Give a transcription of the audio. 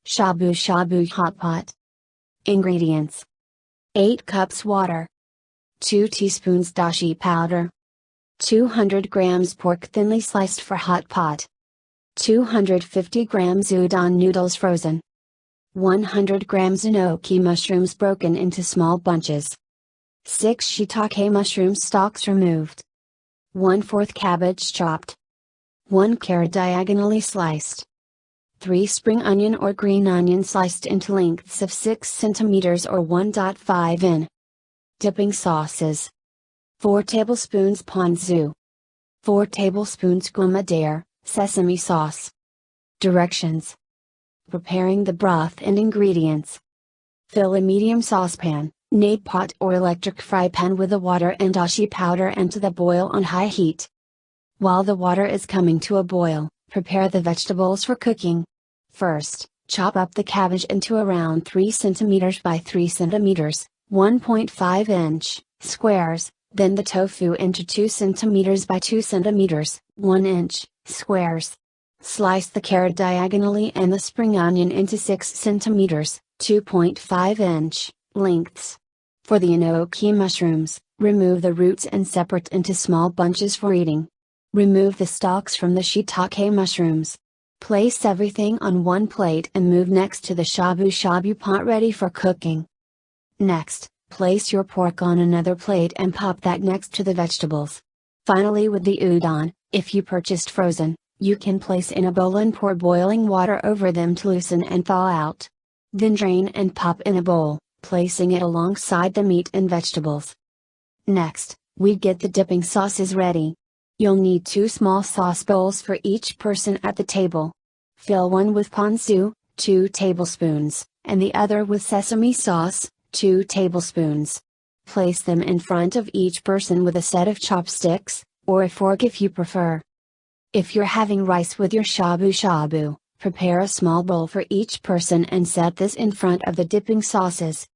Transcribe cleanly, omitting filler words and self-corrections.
Shabu Shabu hot pot. Ingredients: 8 cups water, 2 teaspoons dashi powder, 200 grams pork thinly sliced for hot pot, 250 grams udon noodles frozen, 100 grams enoki mushrooms broken into small bunches, 6 shiitake mushroom stalks removed, 1/4 cabbage chopped, 1 carrot diagonally sliced, 3 spring onion or green onion sliced into lengths of 6 cm or 1.5 in. Dipping sauces: 4 tablespoons ponzu, 4 tablespoons goma, sesame sauce. Directions: preparing the broth and ingredients. Fill a medium saucepan, nabe pot or electric fry pan with the water and dashi powder and to the boil on high heat. While the water is coming to a boil, prepare the vegetables for cooking. First, chop up the cabbage into around 3 cm by 3 cm, 1.5 inch, squares, then the tofu into 2 cm by 2 cm, 1 inch, squares. Slice the carrot diagonally and the spring onion into 6 cm, 2.5 inch, lengths. For the enoki mushrooms, remove the roots and separate into small bunches for eating. Remove the stalks from the shiitake mushrooms. Place everything on one plate and move next to the shabu shabu pot ready for cooking. Next, place your pork on another plate and pop that next to the vegetables. Finally, with the udon, if you purchased frozen, you can place in a bowl and pour boiling water over them to loosen and thaw out. Then drain and pop in a bowl, placing it alongside the meat and vegetables. Next, we get the dipping sauces ready. You'll need 2 small sauce bowls for each person at the table. Fill one with ponzu, 2 tablespoons, and the other with sesame sauce, 2 tablespoons. Place them in front of each person with a set of chopsticks, or a fork if you prefer. If you're having rice with your shabu shabu, prepare a small bowl for each person and set this in front of the dipping sauces.